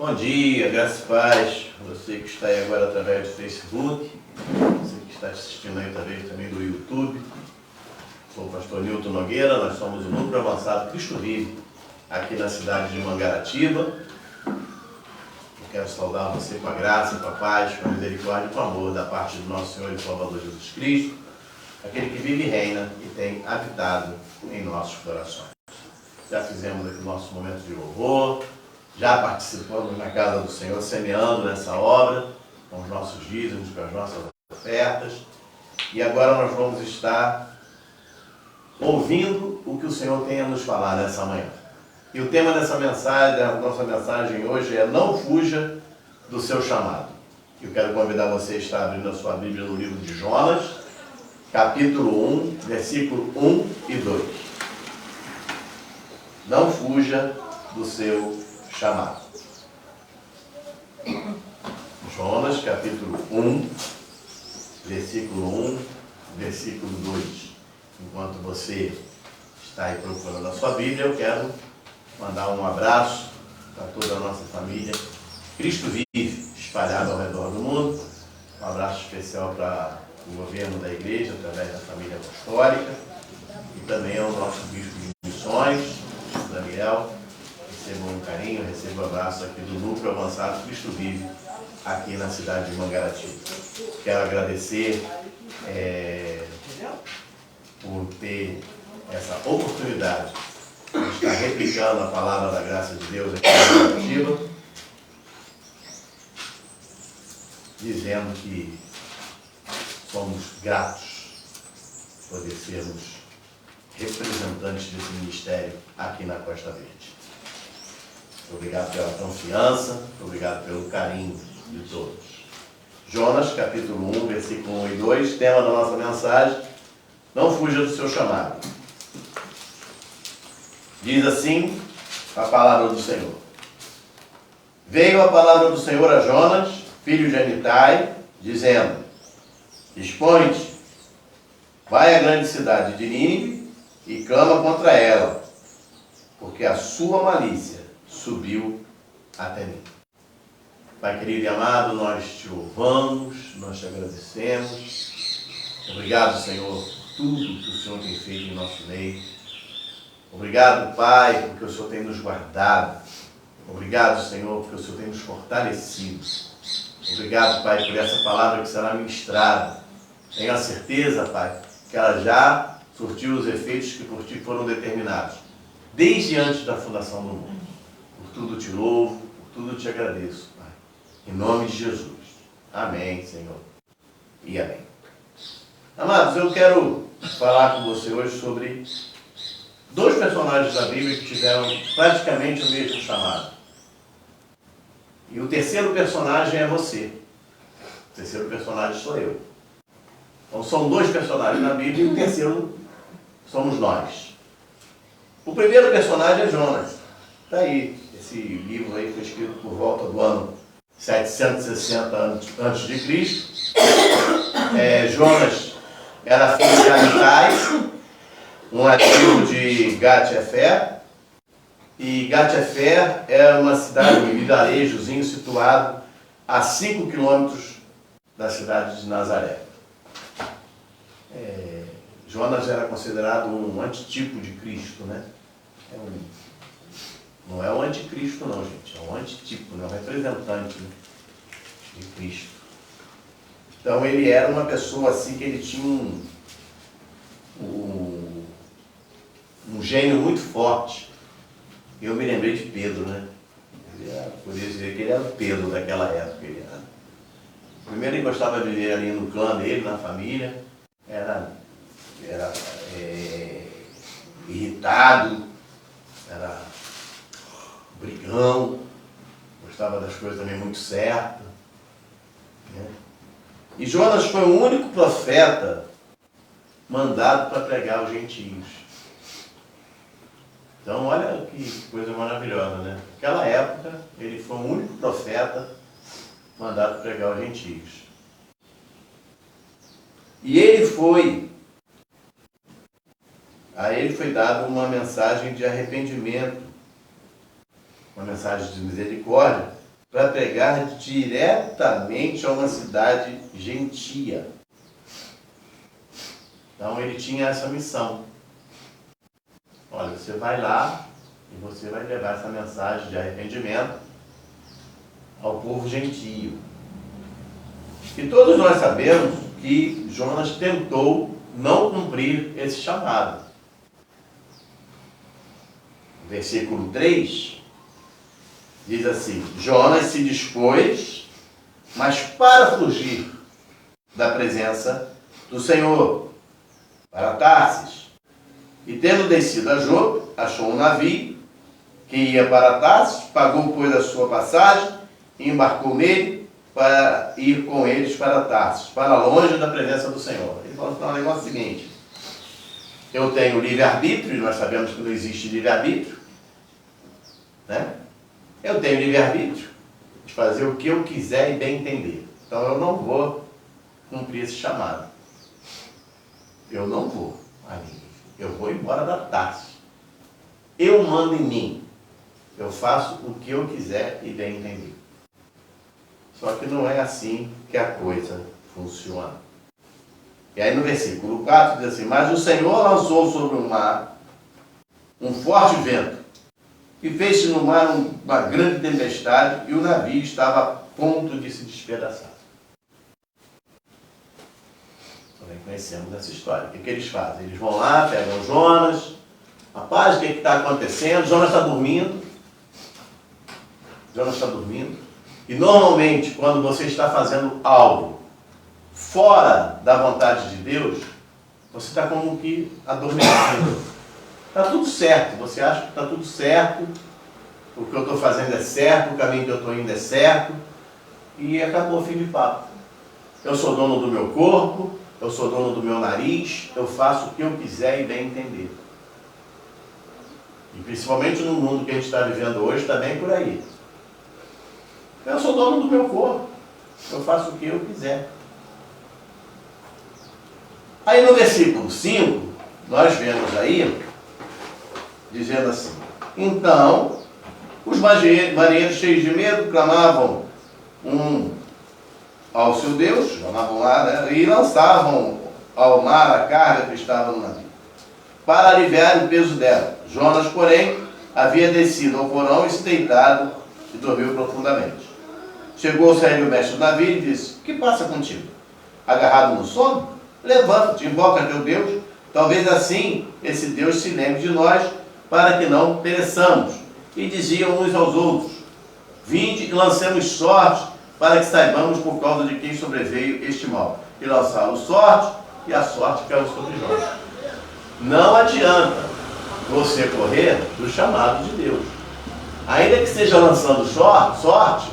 Bom dia, graças e paz. Você que está aí agora através do Facebook, você que está assistindo aí através também do YouTube. Sou o pastor Nilton Nogueira, nós somos o Núcleo Avançado Cristo Vive, aqui na cidade de Mangaratiba. Eu quero saudar você com a graça, com a paz, com a misericórdia e com o amor da parte do nosso Senhor e Salvador Jesus Cristo, aquele que vive e reina e tem habitado em nossos corações. Já fizemos aqui o nosso momento de louvor, já participamos na casa do Senhor, semeando nessa obra, com os nossos dízimos, com as nossas ofertas. E agora nós vamos estar ouvindo o que o Senhor tem a nos falar nessa manhã. E o tema dessa mensagem, da nossa mensagem hoje é: não fuja do seu chamado. Eu quero convidar você a estar abrindo a sua Bíblia no livro de Jonas, capítulo 1, versículo 1 e 2. Não fuja do seu chamado. Jonas, capítulo 1, versículo 1, versículo 2. Enquanto você está aí procurando a sua Bíblia, eu quero mandar um abraço para toda a nossa família Cristo Vive, espalhada ao redor do mundo. Um abraço especial para o governo da igreja, através da família apostólica, e também ao nosso bispo de missões, Daniel. Receba um carinho, receba um abraço aqui do Núcleo Avançado Cristo Vive, aqui na cidade de Mangaratiba. Quero agradecer por ter essa oportunidade de estar replicando a palavra da graça de Deus aqui na Mangaratiba, dizendo que somos gratos por sermos representantes desse ministério aqui na Costa Verde. Obrigado pela confiança, obrigado pelo carinho de todos. Jonas, capítulo 1, versículo 1 e 2, tema da nossa mensagem: não fuja do seu chamado. Diz assim a palavra do Senhor. Veio a palavra do Senhor a Jonas, filho de Amitai, dizendo: expõe-te, vai à grande cidade de Nínive e clama contra ela, porque a sua malícia subiu até mim. Pai querido e amado, nós te louvamos, nós te agradecemos. Obrigado, Senhor, por tudo que o Senhor tem feito em nosso meio. Obrigado, Pai, porque o Senhor tem nos guardado. Obrigado, Senhor, porque o Senhor tem nos fortalecido. Obrigado, Pai, por essa palavra que será ministrada. Tenho a certeza, Pai, que ela já surtiu os efeitos que por Ti foram determinados, desde antes da fundação do mundo. Por tudo te louvo, por tudo te agradeço, Pai. Em nome de Jesus. Amém, Senhor. E amém. Amados, eu quero falar com você hoje sobre dois personagens da Bíblia que tiveram praticamente o mesmo chamado. E o terceiro personagem é você. O terceiro personagem sou eu. Então são dois personagens na Bíblia e o terceiro somos nós. O primeiro personagem é Jonas. Está aí. Esse livro aí foi escrito por volta do ano 760 a.C. Jonas era filho de Amitai, um nativo de Gat-Hefer. E Gat-Hefer é uma cidade, um vilarejozinho situado a 5 quilômetros da cidade de Nazaré. Jonas era considerado um antitipo de Cristo, né? Não é o anticristo não, gente, é um antitipo, é um representante, né, de Cristo. Então ele era uma pessoa assim que ele tinha um gênio muito forte. Eu me lembrei de Pedro, né? Poderia dizer que ele era o Pedro daquela época. Primeiro ele gostava de viver ali no clã dele, na família, era irritado, era brigão, gostava das coisas também muito certas, né? E Jonas foi o único profeta mandado para pregar aos gentios. Então olha que coisa maravilhosa, né? Naquela época ele foi o único profeta mandado pregar aos gentios. E a ele foi dada uma mensagem de arrependimento, uma mensagem de misericórdia, para pregar diretamente a uma cidade gentia. Então ele tinha essa missão. Olha, você vai lá e você vai levar essa mensagem de arrependimento ao povo gentio. E todos nós sabemos que Jonas tentou não cumprir esse chamado. Versículo 3 diz assim: Jonas se dispôs, mas para fugir da presença do Senhor, para Tarsis. E tendo descido a Jope, achou um navio que ia para Tarsis, pagou, pois, a sua passagem e embarcou nele para ir com eles para Tarsis, para longe da presença do Senhor. Ele falou: o negócio é o seguinte, eu tenho livre-arbítrio, e nós sabemos que não existe livre-arbítrio, né? Eu tenho livre-arbítrio de fazer o que eu quiser e bem entender. Então eu não vou cumprir esse chamado. Eu não vou ali. Eu vou embora da Tarsis. Eu mando em mim. Eu faço o que eu quiser e bem entender. Só que não é assim que a coisa funciona. E aí no versículo 4 diz assim: mas o Senhor lançou sobre o mar um forte vento, e fez-se no mar uma grande tempestade, e o navio estava a ponto de se despedaçar. Também conhecemos essa história. O que eles fazem? Eles vão lá, pegam Jonas. Rapaz, o que está acontecendo? Jonas está dormindo. Jonas está dormindo. E normalmente, quando você está fazendo algo fora da vontade de Deus, você está como que adormecido. Está tudo certo, você acha que está tudo certo, o que eu estou fazendo é certo, o caminho que eu estou indo é certo, e acabou o fim de papo. Eu sou dono do meu corpo, eu sou dono do meu nariz, eu faço o que eu quiser e bem entender. E principalmente no mundo que a gente está vivendo hoje, está bem por aí. Eu sou dono do meu corpo, eu faço o que eu quiser. Aí no versículo 5, nós vemos aí, dizendo assim: então, os marinheiros cheios de medo clamavam ao seu Deus, chamavam lá, né, e lançavam ao mar a carga que estava no navio, para aliviar o peso dela. Jonas, porém, havia descido ao porão e se deitado e dormiu profundamente. Chegou-se a ele o mestre do navio e disse: o que passa contigo? Agarrado no sono? Levanta-te, invoca teu Deus, talvez assim esse Deus se lembre de nós, para que não pereçamos. E diziam uns aos outros: vinde e lancemos sorte, para que saibamos por causa de quem sobreveio este mal. E lançaram sorte, e a sorte caiu sobre Jonas. Não adianta você correr do chamado de Deus. Ainda que esteja lançando sorte,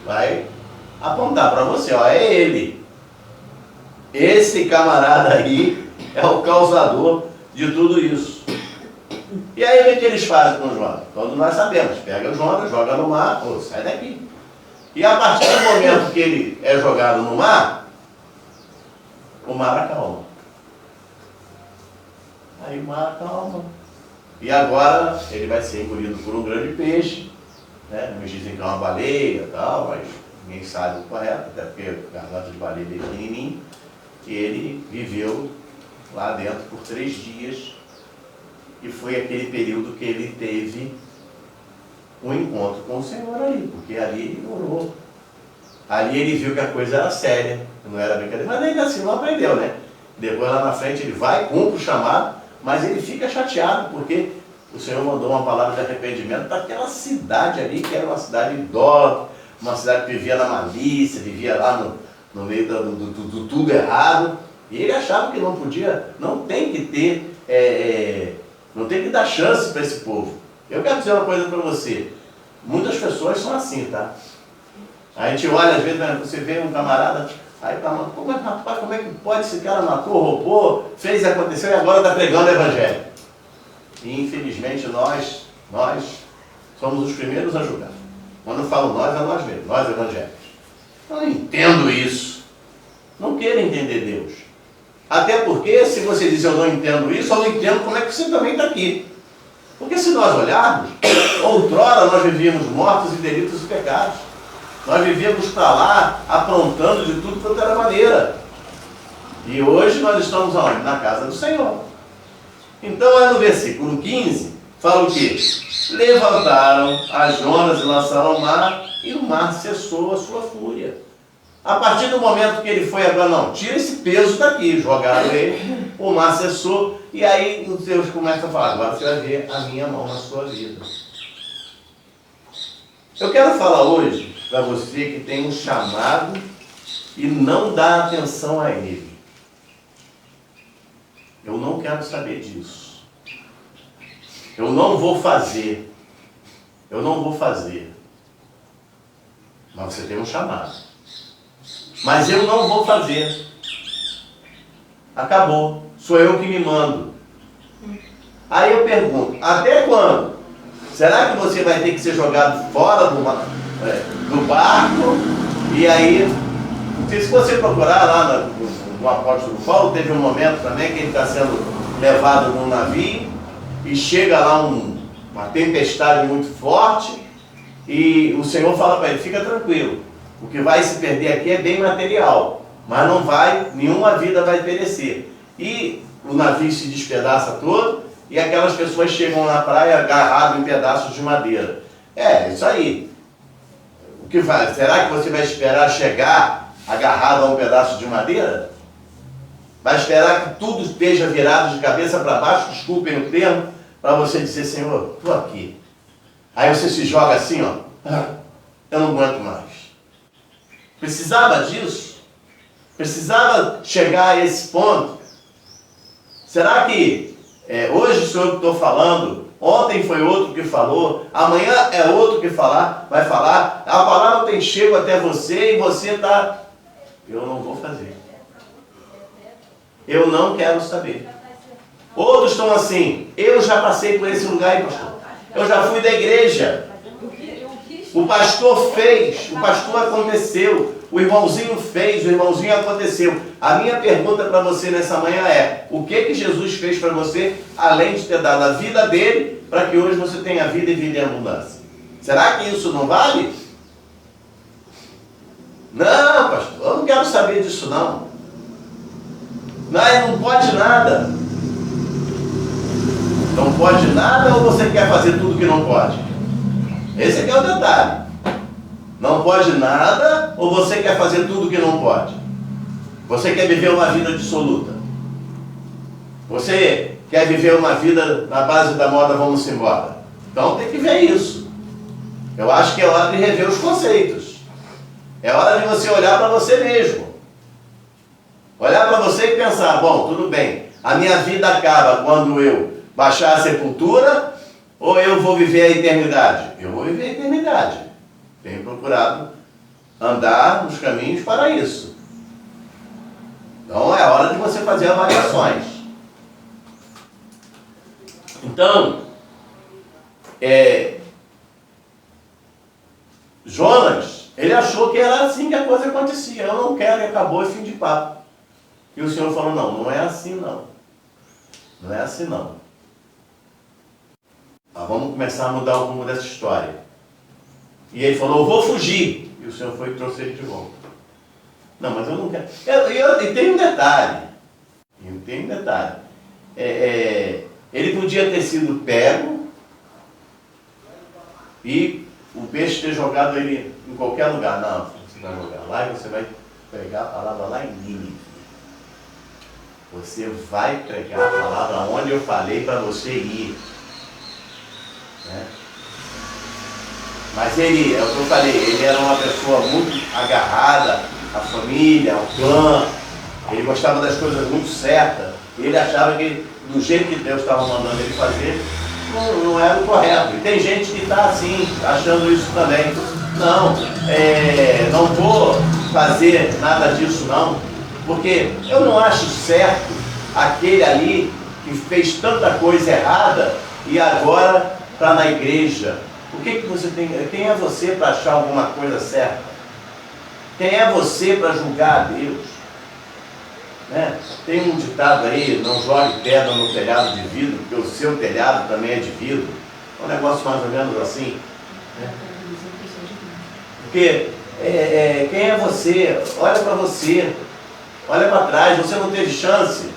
vai apontar para você: ó, é ele. Esse camarada aí é o causador de tudo isso. E aí o que eles fazem com o Jonas? Todos nós sabemos. Pega o Jonas, joga no mar, pô, sai daqui. E a partir do momento que ele é jogado no mar, o mar acalma. Aí o mar acalma. E agora ele vai ser engolido por um grande peixe, né? Uns dizem que é uma baleia e tal, mas ninguém sabe o correto, até porque o garganta de baleia é pequenininho. E ele viveu lá dentro por 3 dias, e foi aquele período que ele teve um encontro com o Senhor ali, porque ali ele orou. Ali ele viu que a coisa era séria, não era brincadeira, mas ainda assim não aprendeu, né? Depois lá na frente ele vai, cumpre o chamado, mas ele fica chateado, porque o Senhor mandou uma palavra de arrependimento para aquela cidade ali, que era uma cidade idólatra, uma cidade que vivia na malícia, vivia lá no meio do tudo errado, e ele achava que não podia, não tem que ter, não tem que dar chance para esse povo. Eu quero dizer uma coisa para você: muitas pessoas são assim, tá? A gente olha, às vezes, você vê um camarada, aí fala: rapaz, como é que pode? Esse cara matou, roubou, fez e aconteceu, e agora está pregando o evangelho. E infelizmente nós somos os primeiros a julgar. Quando eu falo nós, é nós mesmos, nós evangélicos. Eu não entendo isso. Não quero entender Deus. Até porque, se você diz eu não entendo isso, eu não entendo como é que você também está aqui. Porque se nós olharmos, outrora nós vivíamos mortos em delitos e pecados. Nós vivíamos para lá, aprontando de tudo quanto era maneira. E hoje nós estamos aonde? Na casa do Senhor. Então, é no versículo 15, fala o quê? Levantaram a Jonas e lançaram ao mar, e o mar cessou a sua fúria. A partir do momento que ele foi agora, não, tira esse peso daqui, jogaram ele, o mar cessou, e aí Deus começa a falar, agora você vai ver a minha mão na sua vida. Eu quero falar hoje para você que tem um chamado e não dá atenção a ele. Eu não quero saber disso. Eu não vou fazer. Eu não vou fazer. Mas você tem um chamado. Mas eu não vou fazer. Acabou. Sou eu que me mando. Aí eu pergunto, até quando? Será que você vai ter que ser jogado fora do barco? E aí, se você procurar lá no apóstolo Paulo, teve um momento também que ele está sendo levado num navio e chega lá uma tempestade muito forte e o Senhor fala para ele, fica tranquilo, o que vai se perder aqui é bem material, mas não vai, nenhuma vida vai perecer. E o navio se despedaça todo e aquelas pessoas chegam na praia agarradas em pedaços de madeira. É, isso aí. O que vai? Será que você vai esperar chegar agarrado a um pedaço de madeira? Vai esperar que tudo esteja virado de cabeça para baixo, desculpem o termo, para você dizer, Senhor, estou aqui. Aí você se joga assim, ó, eu não aguento mais. Precisava disso? Precisava chegar a esse ponto? Será que hoje sou eu que estou falando, ontem foi outro que falou, amanhã é outro que vai falar, a palavra tem chego até você e você está... Eu não vou fazer. Eu não quero saber. Outros estão assim, eu já passei por esse lugar, pastor. Eu já fui da igreja. O pastor fez, o pastor aconteceu, o irmãozinho fez, o irmãozinho aconteceu. A minha pergunta para você nessa manhã é, o que Jesus fez para você, além de ter dado a vida dele, para que hoje você tenha vida e vida em abundância? Será que isso não vale? Não, pastor, eu não quero saber disso não. Não pode nada. Não pode nada ou você quer fazer tudo que não pode? Esse aqui é o detalhe. Não pode nada ou você quer fazer tudo que não pode? Você quer viver uma vida dissoluta? Você quer viver uma vida na base da moda, vamos embora? Então tem que ver isso. Eu acho que é hora de rever os conceitos. É hora de você olhar para você mesmo. Olhar para você e pensar, bom, tudo bem, a minha vida acaba quando eu baixar a sepultura ou eu vou viver a eternidade? Eu vou viver a eternidade. Tenho procurado andar nos caminhos para isso. Então é hora de você fazer avaliações. Então, Jonas, ele achou que era assim que a coisa acontecia. Eu não quero e acabou, é fim de papo. E o Senhor falou, não é assim não. Não é assim não. Vamos começar a mudar o rumo dessa história. E ele falou, eu vou fugir. E o Senhor foi e trouxe ele de volta. Não, mas eu não quero. E tem um detalhe. Ele podia ter sido pego e o peixe ter jogado ele em qualquer lugar. Não, você vai jogar lá e você vai pregar a palavra lá em Nínive. Você vai pregar a palavra onde eu falei para você ir. Né? Mas ele, é o que eu falei, ele era uma pessoa muito agarrada à família, ao clã. Ele gostava das coisas muito certas. Ele achava que do jeito que Deus estava mandando ele fazer, não era o correto. E tem gente que está assim, achando isso também. Não vou fazer nada disso não. Porque eu não acho certo aquele ali que fez tanta coisa errada e agora está na igreja. O que você tem? Quem é você para achar alguma coisa certa? Quem é você para julgar a Deus? Né? Tem um ditado aí, não jogue pedra no telhado de vidro, porque o seu telhado também é de vidro. É um negócio mais ou menos assim. Né? Porque quem é você? Olha para você. Olha para trás, você não teve chance.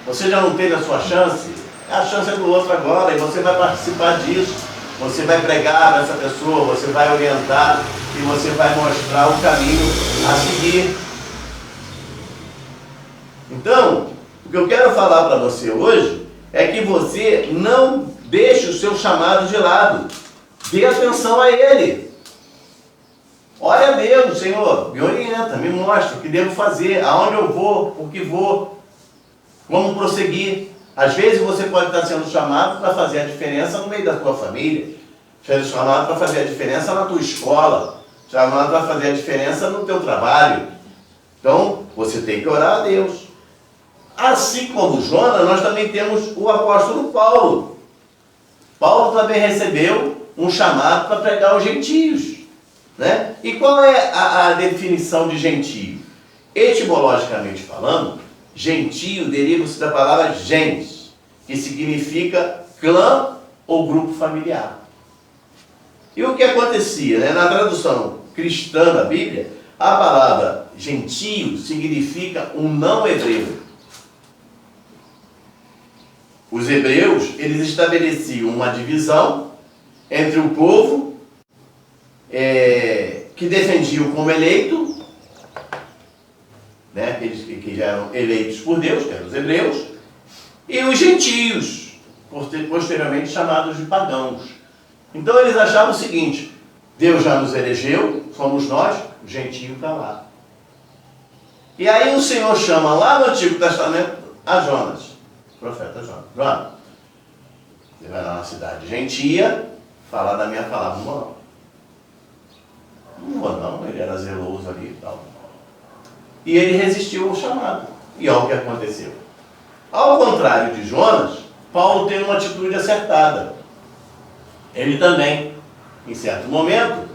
Você já não teve a sua chance. A chance é do outro agora e você vai participar disso. Você vai pregar nessa pessoa, você vai orientar e você vai mostrar o caminho a seguir. Então, o que eu quero falar para você hoje é que você não deixe o seu chamado de lado. Dê atenção a ele. Olha a Deus, Senhor, me orienta, me mostra o que devo fazer, aonde eu vou, por que vou, como prosseguir. Às vezes você pode estar sendo chamado para fazer a diferença no meio da tua família, sendo chamado para fazer a diferença na tua escola, chamado para fazer a diferença no teu trabalho. Então, você tem que orar a Deus. Assim como Jonas, nós também temos o apóstolo Paulo. Paulo também recebeu um chamado para pregar aos gentios. Né? E qual é a definição de gentio? Etimologicamente falando, gentio deriva-se da palavra gens, que significa clã ou grupo familiar. E o que acontecia? Né? Na tradução cristã da Bíblia, a palavra gentio significa um não hebreu. Os hebreus, eles estabeleciam uma divisão entre o povo que defendiam como eleito, né, aqueles que já eram eleitos por Deus, que eram os hebreus, e os gentios, posteriormente chamados de pagãos. Então eles achavam o seguinte: Deus já nos elegeu, somos nós, o gentio está lá. E aí o Senhor chama lá no Antigo Testamento a Jonas, o profeta Jonas. Jonas, você vai lá na cidade gentia, falar da minha palavra. Não vou não, ele era zeloso ali e tal. E ele resistiu ao chamado. E olha o que aconteceu. Ao contrário de Jonas, Paulo tem uma atitude acertada. Ele também, em certo momento,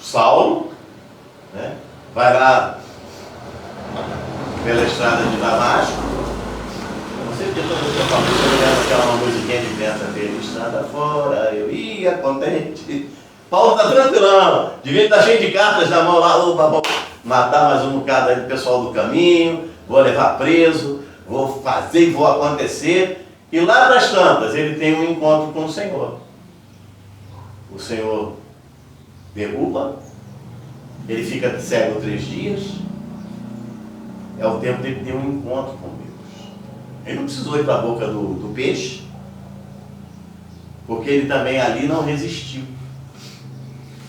Saulo, né, vai lá pela estrada de Damasco. Não sei porque toda vez que eu falo isso, eu lembro aquela musiquinha de criança dele, estrada fora, eu ia contente. Paulo está tranquilão, devia estar cheio de cartas na mão lá, vou matar mais um bocado aí do pessoal do caminho, vou levar preso, vou fazer e vou acontecer. E lá das tantas, ele tem um encontro com o Senhor. O Senhor derruba, ele fica cego 3 dias, é o tempo dele ter um encontro com Deus. Ele não precisou ir para a boca do peixe, porque ele também ali não resistiu.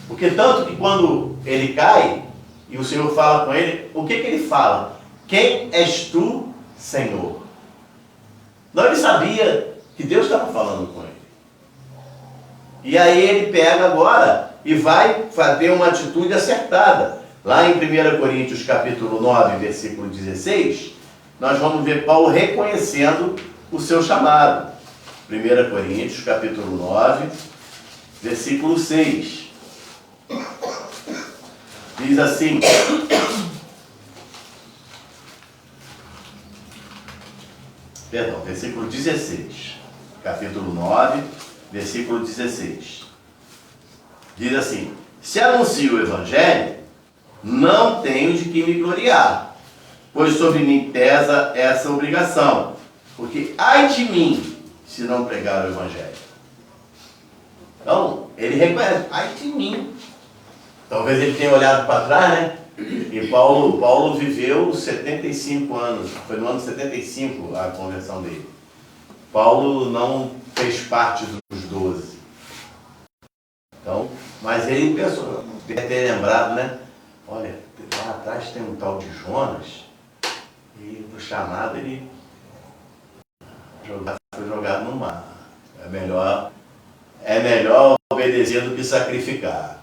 Porque tanto que quando ele cai, e o Senhor fala com ele, o que ele fala? Quem és tu, Senhor? Não, ele sabia que Deus estava falando com ele. E aí ele pega agora e vai ter uma atitude acertada. Lá em 1 Coríntios capítulo 9, versículo 16, nós vamos ver Paulo reconhecendo o seu chamado. 1 Coríntios capítulo 9, versículo 6. Diz assim: perdão, versículo 16, capítulo 9, versículo 16. Diz assim: se anuncio o Evangelho, não tenho de que me gloriar, pois sobre mim pesa essa obrigação, porque ai de mim se não pregar o Evangelho. Então, ele reconhece, ai de mim. Talvez ele tenha olhado para trás, né? E Paulo viveu 75 anos, foi no ano 75 a conversão dele. Paulo não fez parte dos 12. Então, mas ele pensou, deve ter lembrado, né? Olha, lá atrás tem um tal de Jonas, e no chamado ele foi jogado no mar. É melhor obedecer do que sacrificar.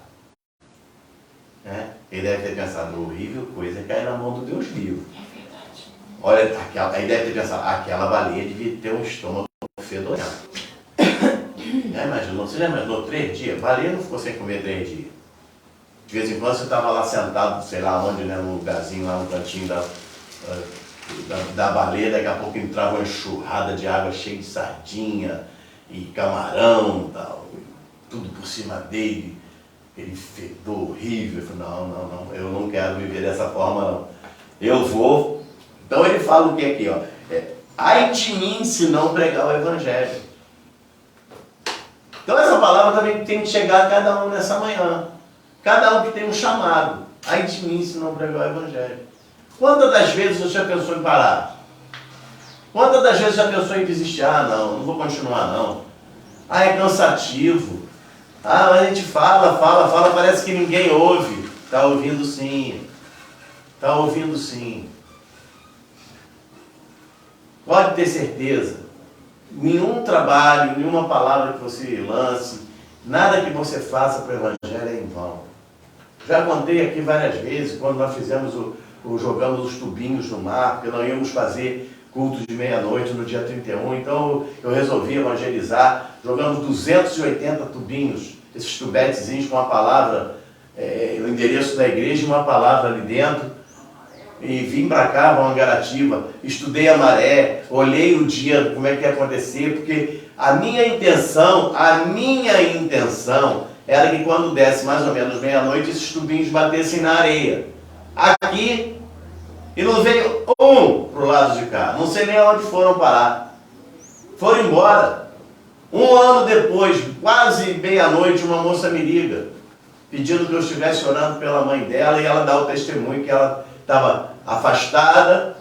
Ele deve ter pensado, horrível coisa é cair na mão do Deus vivo. É verdade. Olha, aí deve ter pensado, aquela baleia devia ter um estômago fedorento. Você já imaginou 3 dias? Baleia não ficou sem comer 3 dias. De vez em quando você estava lá sentado, sei lá onde, né, num lugarzinho lá no cantinho da baleia, daqui a pouco entrava uma enxurrada de água cheia de sardinha e camarão, tal, tudo por cima dele. aquele fedor horrível. Ele falou, não, eu não quero viver dessa forma, não. Eu vou. Então ele fala o que aqui, ó? Ai de mim se não pregar o Evangelho. Então essa palavra também tem que chegar a cada um nessa manhã. Cada um que tem um chamado. Ai de mim se não pregar o Evangelho. Quantas das vezes você já pensou em parar? Quantas das vezes já pensou em desistir? Ah, não vou continuar, não. Ah, é cansativo. Ah, mas a gente fala, parece que ninguém ouve. Está ouvindo sim. Está ouvindo sim. Pode ter certeza. Nenhum trabalho, nenhuma palavra que você lance, nada que você faça para o Evangelho é em vão. Já contei aqui várias vezes, quando nós fizemos jogamos os tubinhos no mar, porque nós íamos fazer cultos de meia-noite no dia 31, então eu resolvi evangelizar, jogamos 280 tubinhos, esses tubetezinhos com uma palavra, o endereço da igreja e uma palavra ali dentro, e vim para cá, para Mangaratiba, estudei a maré, olhei o dia, como é que ia acontecer, porque a minha intenção era que quando desse mais ou menos meia-noite, esses tubinhos batessem na areia. Aqui, e não veio um pro lado de cá. Não sei nem aonde foram parar. Foram embora. Um ano depois, quase meia-noite, uma moça me liga, pedindo que eu estivesse orando pela mãe dela, e ela dá o testemunho que ela estava afastada,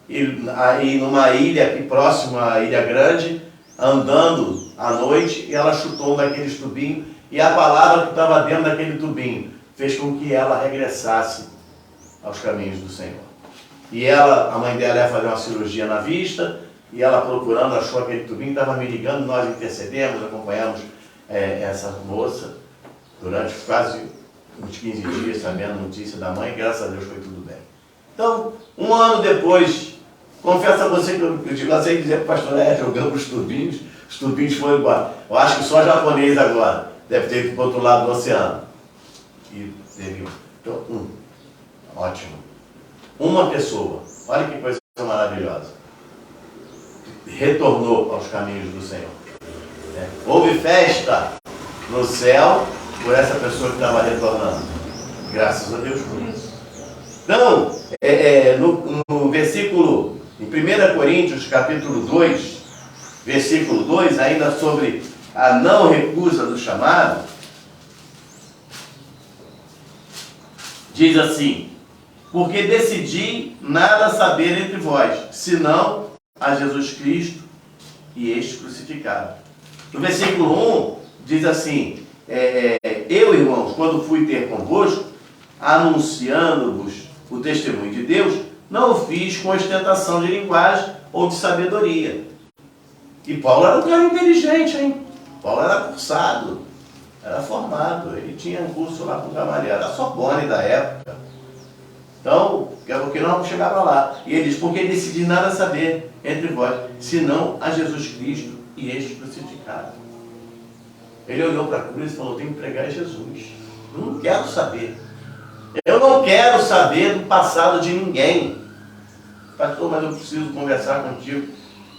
e numa ilha aqui próximo à Ilha Grande, andando à noite, e ela chutou um daqueles tubinhos, e a palavra que estava dentro daquele tubinho fez com que ela regressasse aos caminhos do Senhor. E a mãe dela ia fazer uma cirurgia na vista, e ela procurando, achou aquele tubinho, estava me ligando, nós intercedemos, acompanhamos essa moça durante quase uns 15 dias, sabendo a notícia da mãe, graças a Deus foi tudo bem. Então, um ano depois, confesso a você que eu gostei de dizer para o pastor, jogamos os tubinhos foram embora. Eu acho que só japonês agora deve ter ido para o outro lado do oceano. E teve ótimo. Uma pessoa, olha que coisa maravilhosa, retornou aos caminhos do Senhor. Houve festa no céu por essa pessoa que estava retornando. Graças a Deus por isso. Então, no versículo, em 1 Coríntios, capítulo 2, versículo 2, ainda sobre a não recusa do chamado, diz assim: porque decidi nada saber entre vós, senão a Jesus Cristo e este crucificado. No versículo 1, diz assim, eu, irmãos, quando fui ter convosco, anunciando-vos o testemunho de Deus, não o fiz com ostentação de linguagem ou de sabedoria. E Paulo era um cara inteligente, hein? Paulo era cursado, era formado, ele tinha um curso lá com o Gamaliel, era só Sorbonne da época. Então, porque nós vamos chegar para lá. E ele diz, porque decidi nada saber entre vós, senão a Jesus Cristo e este crucificado. Ele olhou para a cruz e falou, tenho que pregar a Jesus. Eu não quero saber. Eu não quero saber do passado de ninguém. Pastor, mas eu preciso conversar contigo.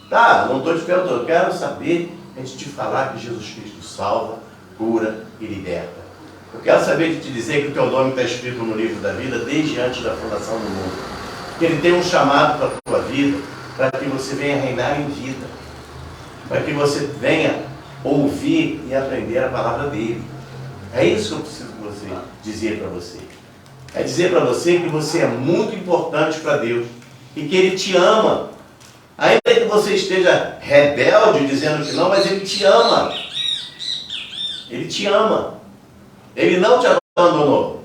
Tá, não estou te perguntando, eu quero saber antes de te falar que Jesus Cristo salva, cura e liberta. Eu quero saber de te dizer que o teu nome está escrito no livro da vida desde antes da fundação do mundo. Que Ele tem um chamado para a tua vida, para que você venha reinar em vida. Para que você venha ouvir e aprender a palavra dEle. É isso que eu preciso dizer para você. É dizer para você que você é muito importante para Deus. E que Ele te ama. Ainda que você esteja rebelde, dizendo que não, mas Ele te ama. Ele te ama. Ele não te abandonou.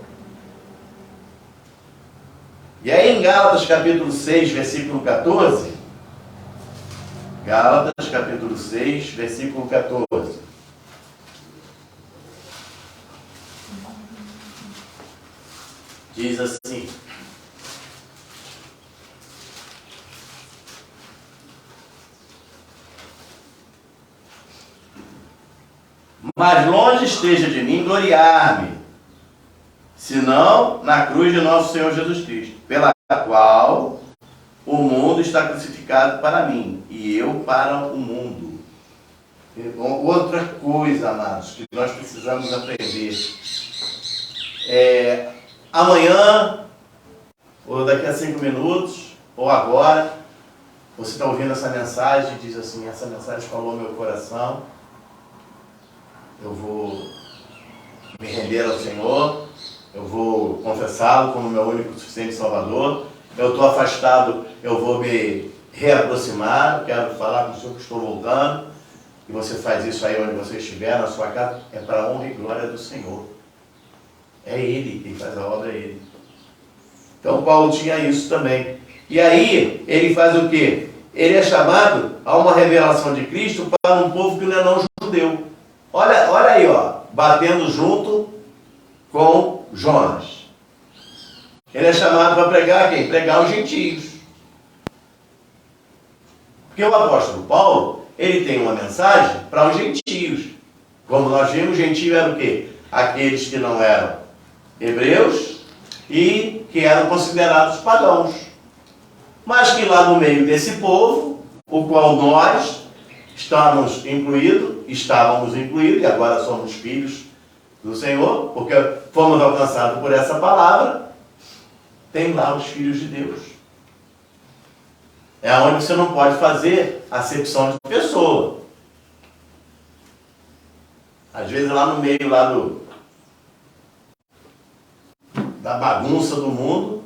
E aí em Gálatas capítulo 6, versículo 14, Gálatas capítulo 6, versículo 14. Diz assim: mas longe esteja de mim gloriar-me, senão na cruz de nosso Senhor Jesus Cristo, pela qual o mundo está crucificado para mim, e eu para o mundo. Outra coisa, amados, que nós precisamos aprender. Amanhã, ou daqui a 5 minutos, ou agora, você está ouvindo essa mensagem e diz assim: essa mensagem falou meu coração, eu vou me render ao Senhor, eu vou confessá-lo como meu único e suficiente Salvador, eu estou afastado, eu vou me reaproximar, eu quero falar com o Senhor que estou voltando, e você faz isso aí onde você estiver, na sua casa, é para a honra e glória do Senhor. É Ele quem faz a obra, é Ele. Então Paulo tinha isso também. E aí, ele faz o quê? Ele é chamado a uma revelação de Cristo para um povo que não é não judeu. Olha aí, ó, batendo junto com Jonas. Ele é chamado para pregar quem? Pregar os gentios. Porque o apóstolo Paulo, ele tem uma mensagem para os gentios. Como nós vimos, gentio era o quê? Aqueles que não eram hebreus e que eram considerados pagãos. Mas que lá no meio desse povo, o qual nós estávamos incluídos, e agora somos filhos do Senhor, porque fomos alcançados por essa palavra, tem lá os filhos de Deus. É onde você não pode fazer acepção de pessoa. Às vezes lá no meio lá da bagunça do mundo,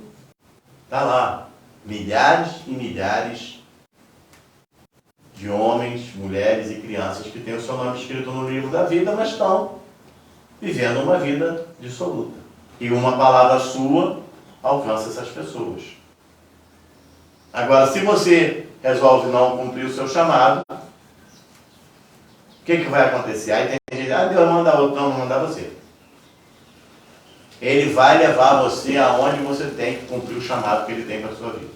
está lá milhares e milhares de homens, mulheres e crianças que têm o seu nome escrito no livro da vida, mas estão vivendo uma vida dissoluta. E uma palavra sua alcança essas pessoas. Agora, se você resolve não cumprir o seu chamado, o que vai acontecer? Aí tem gente, Deus manda outro, não manda você. Ele vai levar você aonde você tem que cumprir o chamado que ele tem para a sua vida.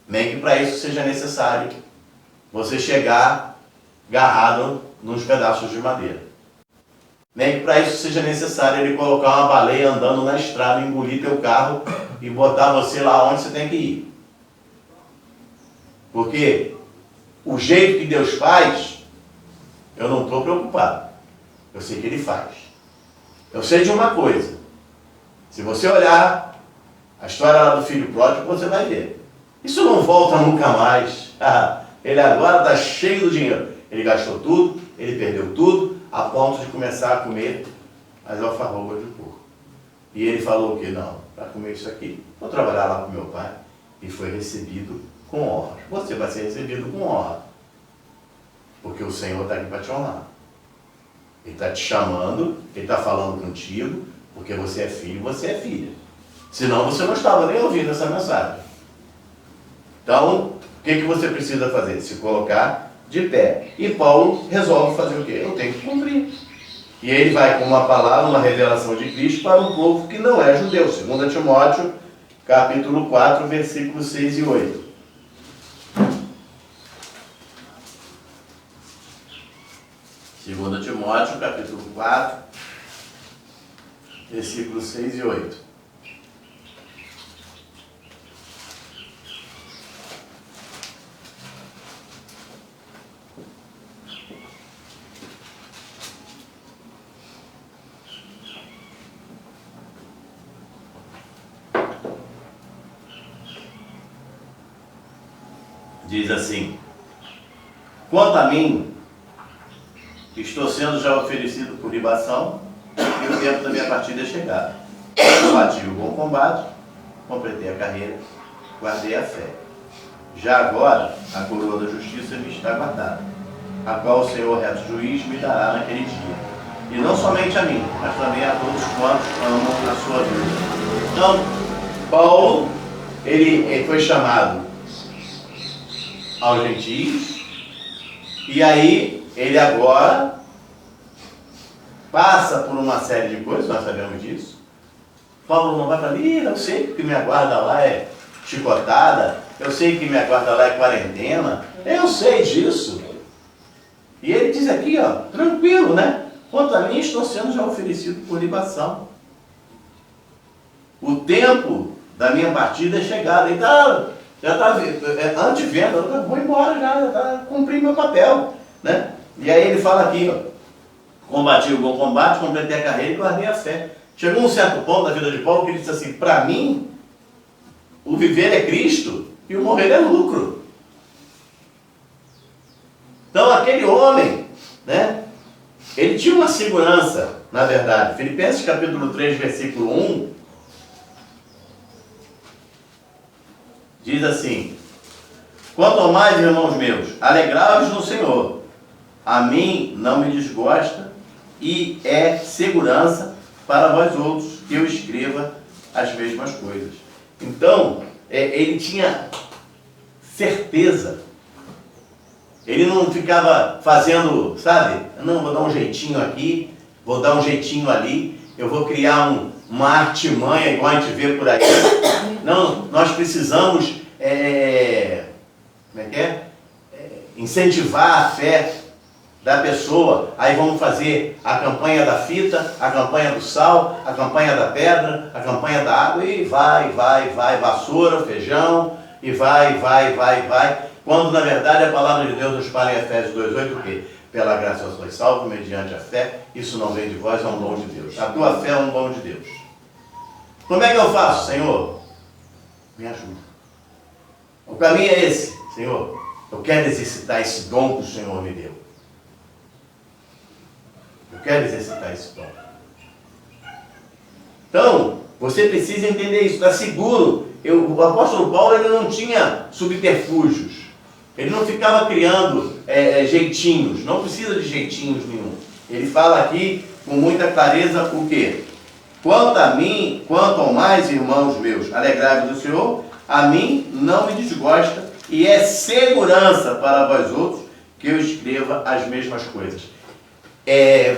Nem que para isso seja necessário você chegar agarrado nos pedaços de madeira. Nem que para isso seja necessário ele colocar uma baleia andando na estrada, engolir teu carro e botar você lá onde você tem que ir. Porque o jeito que Deus faz, eu não estou preocupado. Eu sei que Ele faz. Eu sei de uma coisa. Se você olhar a história lá do filho pródigo, você vai ver. Isso não volta nunca mais. Ele agora está cheio do dinheiro. Ele gastou tudo, ele perdeu tudo, a ponto de começar a comer as alfarrobas do porco. E ele falou que não, para comer isso aqui, vou trabalhar lá com meu pai. E foi recebido com honra. Você vai ser recebido com honra. Porque o Senhor está aqui para te honrar. Ele está te chamando, Ele está falando contigo, porque você é filho, você é filha. Senão você não estava nem ouvindo essa mensagem. Então, o que você precisa fazer? Se colocar de pé. E Paulo resolve fazer o quê? Eu tenho que cumprir. E ele vai com uma palavra, uma revelação de Cristo para um povo que não é judeu. 2 Timóteo, capítulo 4, versículos 6 e 8. Segunda Timóteo, capítulo 4, versículos 6 e 8. Diz assim: quanto a mim, estou sendo já oferecido por libação, e o tempo da minha partida é chegado. Combati o bom combate, completei a carreira, guardei a fé. Já agora, a coroa da justiça me está guardada, a qual o Senhor reto juiz me dará naquele dia. E não somente a mim, mas também a todos quantos amam a sua vida. Então, Paulo, ele foi chamado aos gentios, e aí ele agora passa por uma série de coisas, nós sabemos disso. Paulo não vai para ali, eu sei que o que me aguarda lá é chicotada, eu sei que me aguarda lá é quarentena, eu sei disso. E ele diz aqui, ó, tranquilo, né? Quanto a mim, estou sendo já oferecido por libação. O tempo da minha partida é chegado. Então, já está antivenda, eu vou embora já está cumprindo meu papel, né? E aí ele fala aqui, ó, Combati o bom combate, completei a carreira e guardei a fé. Chegou um certo ponto na vida de Paulo que ele disse assim: para mim, o viver é Cristo e o morrer é lucro. Então aquele homem, né, ele tinha uma segurança, na verdade. Filipenses capítulo 3, versículo 1, diz assim: quanto ao mais, irmãos meus, alegrai-vos no Senhor. A mim não me desgosta e é segurança para vós outros que eu escreva as mesmas coisas. Então, ele tinha certeza. Ele não ficava fazendo, sabe? Não, vou dar um jeitinho aqui, vou dar um jeitinho ali, eu vou criar uma artimanha igual a gente vê por aí. Não, nós precisamos como é que é? Incentivar a fé da pessoa. Aí vamos fazer a campanha da fita, a campanha do sal, a campanha da pedra, a campanha da água, e vai, vassoura, feijão, e vai. Quando na verdade a palavra de Deus nos fala em Efésios 2,8 o quê? Pela graça sois salvos mediante a fé, isso não vem de vós, é um dom de Deus. A tua fé é um dom de Deus. Como é que eu faço, Senhor? Me ajuda. O caminho é esse, Senhor. Eu quero exercitar esse dom que o Senhor me deu. Eu quero exercitar esse dom. Então, você precisa entender isso, está seguro. O apóstolo Paulo, ele não tinha subterfúgios. Ele não ficava criando jeitinhos. Não precisa de jeitinhos nenhum. Ele fala aqui com muita clareza o quê? Quanto a mim, quanto ao mais, irmãos meus, alegrai-vos do Senhor, a mim não me desgosta e é segurança para vós outros que eu escreva as mesmas coisas.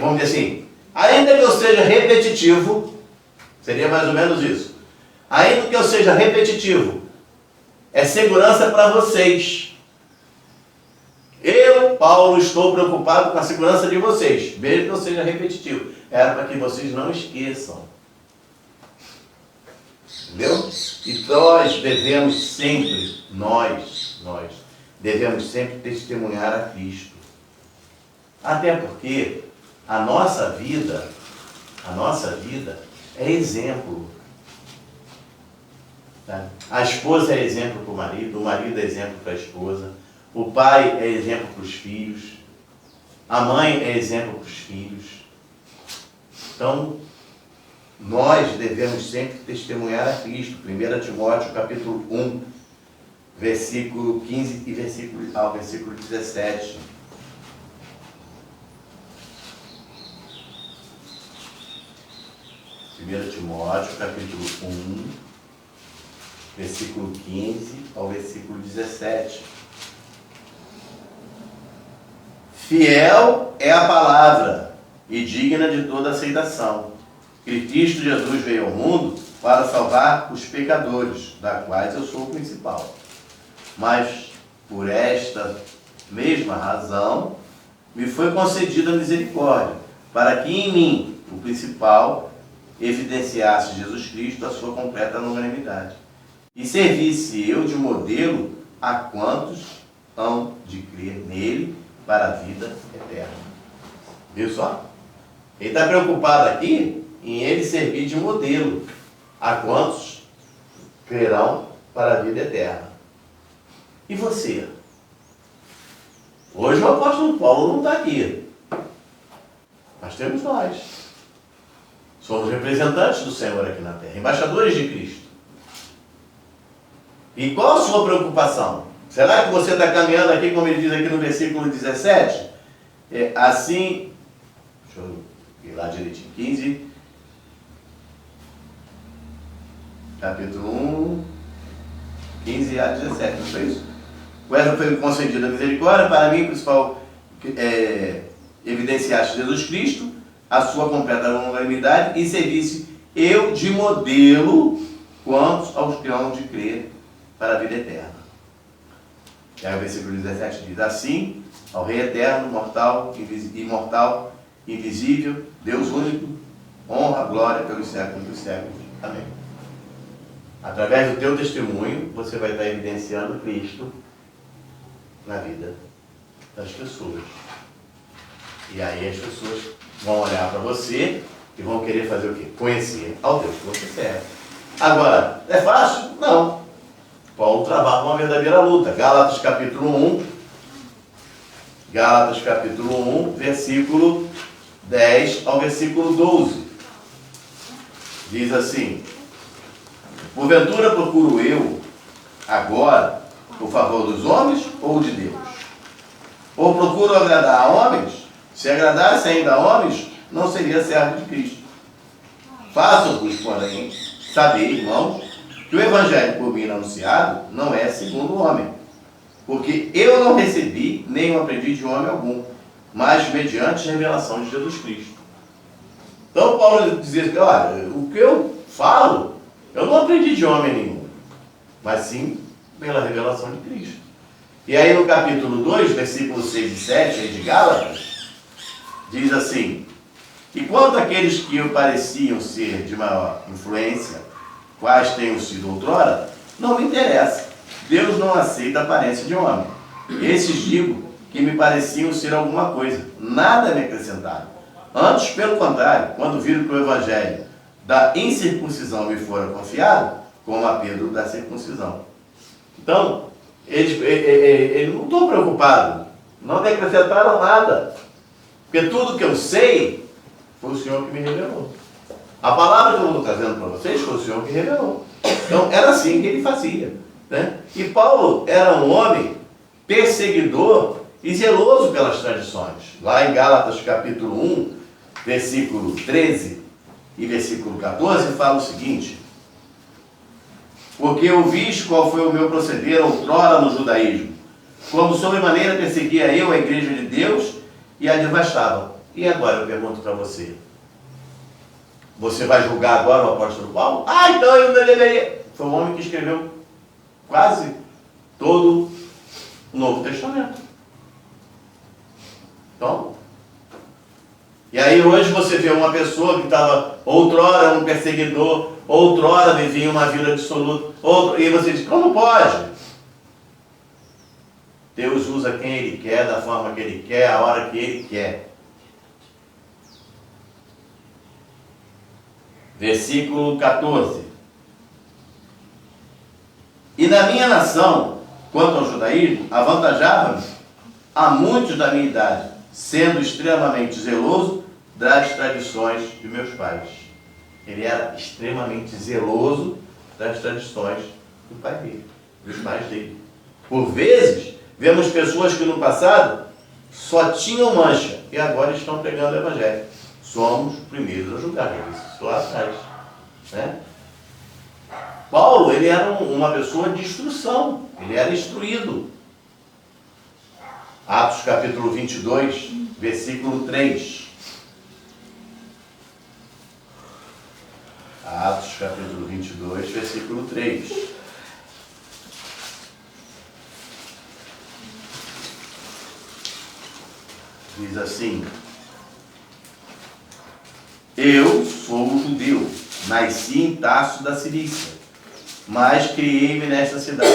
Vamos dizer assim, ainda que eu seja repetitivo, seria mais ou menos isso. Ainda que eu seja repetitivo, é segurança para vocês. Eu, Paulo, estou preocupado com a segurança de vocês, mesmo que eu seja repetitivo. Era para que vocês não esqueçam. Entendeu? E nós devemos sempre, nós devemos sempre testemunhar a Cristo. Até porque a nossa vida é exemplo. Tá? A esposa é exemplo para o marido é exemplo para a esposa, o pai é exemplo para os filhos, a mãe é exemplo para os filhos. Então, nós devemos sempre testemunhar a Cristo. 1 Timóteo capítulo 1, versículo 15 e versículo 17. Timóteo, capítulo 1, versículo 15 ao versículo 17. Fiel é a palavra e digna de toda aceitação, que Cristo Jesus veio ao mundo para salvar os pecadores, da quais eu sou o principal. Mas, por esta mesma razão, me foi concedida a misericórdia, para que em mim, o principal, evidenciasse Jesus Cristo a sua completa longanimidade, e servisse eu de modelo a quantos hão de crer nele para a vida eterna. Viu só? Ele está preocupado aqui em ele servir de modelo a quantos crerão para a vida eterna. E você? Hoje o apóstolo Paulo não está aqui, mas temos nós. Somos representantes do Senhor aqui na terra, embaixadores de Cristo. E qual a sua preocupação? Será que você está caminhando aqui, como ele diz aqui no versículo 17? Assim, deixa eu ir lá direitinho, 15, capítulo 1, 15 a 17, não foi isso? O Essa foi concedida a misericórdia, para mim, principal, evidenciaste Jesus Cristo, a sua completa longanimidade, e servisse eu de modelo quantos aos que hão de crer para a vida eterna. E aí o versículo 17 diz: assim, ao Rei eterno, imortal, invisível, Deus único, honra, glória pelos séculos dos séculos. Amém. Através do teu testemunho, você vai estar evidenciando Cristo na vida das pessoas. E aí as pessoas vão olhar para você e vão querer fazer o quê? Conhecer ao Deus que você serve. Agora, é fácil? Não. Paulo trabalha uma verdadeira luta. Gálatas capítulo 1, Gálatas capítulo 1, versículo 10 ao versículo 12. Diz assim: porventura procuro eu agora o favor dos homens ou de Deus? Ou procuro agradar a homens? Se agradasse ainda a homens, não seria servo de Cristo. Façam-vos, porém, saber, irmãos, que o evangelho por mim anunciado não é segundo o homem. Porque eu não recebi, nem o aprendi de homem algum, mas mediante a revelação de Jesus Cristo. Então Paulo dizia que, olha, o que eu falo, eu não aprendi de homem nenhum, mas sim pela revelação de Cristo. E aí no capítulo 2, versículos 6 e 7, aí de Gálatas, diz assim: e quanto àqueles que pareciam ser de maior influência, quais tenham sido outrora, não me interessa. Deus não aceita a aparência de homem. Esses digo que me pareciam ser alguma coisa, nada me acrescentaram. Antes, pelo contrário, quando viram que o evangelho da incircuncisão me fora confiado, como a Pedro da circuncisão. Então, eles não estão preocupados, não me acrescentaram nada, porque tudo que eu sei foi o Senhor que me revelou. A palavra que eu estou trazendo para vocês foi o Senhor que revelou. Então, era assim que ele fazia, né? E Paulo era um homem perseguidor e zeloso pelas tradições. Lá em Gálatas capítulo 1, versículo 13 e versículo 14, fala o seguinte: porque ouvis qual foi o meu proceder outrora no judaísmo, como sobremaneira perseguia eu a igreja de Deus e a devastava. E agora eu pergunto para você: você vai julgar agora o apóstolo Paulo? Ah, então eu não deveria. Foi um homem que escreveu quase todo o Novo Testamento. Então, e aí hoje você vê uma pessoa que estava outrora um perseguidor, outrora vivia uma vida dissoluta, e você diz, como pode? Deus usa quem Ele quer, da forma que Ele quer, a hora que Ele quer. Versículo 14. E na minha nação, quanto ao judaísmo, avantajava-me a muitos da minha idade, sendo extremamente zeloso das tradições de meus pais. Ele era extremamente zeloso das tradições do pai dele, dos pais dele. Por vezes, vemos pessoas que no passado só tinham mancha e agora estão pregando o evangelho. Somos os primeiros a julgar, isso lá atrás, né? Paulo, ele era uma pessoa de instrução, ele era instruído. Atos capítulo 22, versículo 3. Atos capítulo 22, versículo 3. Diz assim: eu sou judeu, nasci em Tarso da Cilícia, mas criei-me nesta cidade.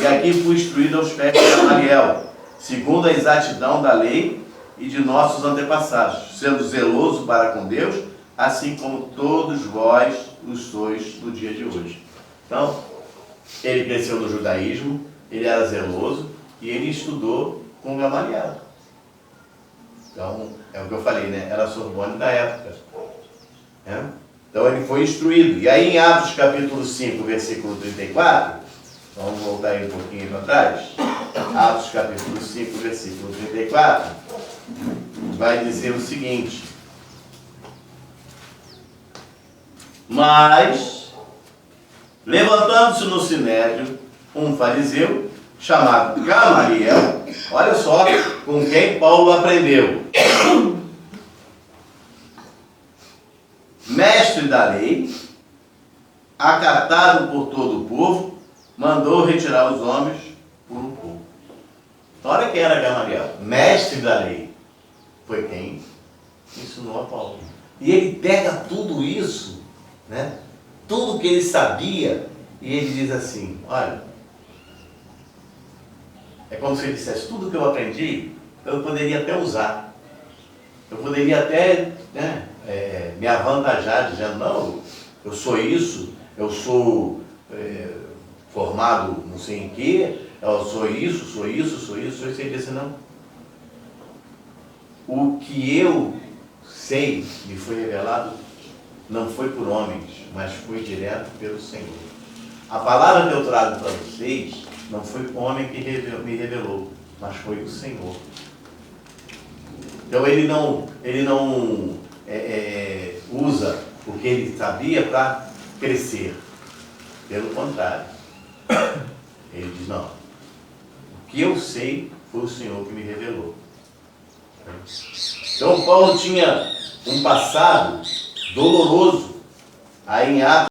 E aqui fui instruído aos pés de Gamaliel, segundo a exatidão da lei e de nossos antepassados, sendo zeloso para com Deus, assim como todos vós o sois no dia de hoje. Então, ele cresceu no judaísmo, ele era zeloso e ele estudou com Gamaliel. Então, é o que eu falei, né? Era a Sorbonne da época. Então, ele foi instruído. E aí, em Atos capítulo 5, versículo 34, vamos voltar aí um pouquinho para trás. Atos capítulo 5, versículo 34, vai dizer o seguinte: mas, levantando-se no sinédrio, um fariseu, chamado Gamaliel, olha só com quem Paulo aprendeu, mestre da lei, acatado por todo o povo, mandou retirar os homens por um pouco. Então, olha quem era Gamaliel, mestre da lei, foi quem ensinou a Paulo. E ele pega tudo isso, né? Tudo que ele sabia, e ele diz assim: olha, é como se ele dissesse, tudo que eu aprendi, eu poderia até usar. Eu poderia até, né, me avantajar dizendo, não, eu sou isso, eu sou formado não sei em quê, eu sou isso, sou isso, sou isso, sou isso. Ele disse, não. O que eu sei me foi revelado não foi por homens, mas foi direto pelo Senhor. A palavra que eu trago para vocês não foi o homem que me revelou, mas foi o Senhor. Então ele não usa o que ele sabia para crescer. Pelo contrário. Ele diz, não, o que eu sei foi o Senhor que me revelou. Então Paulo tinha um passado doloroso. Aí em Atos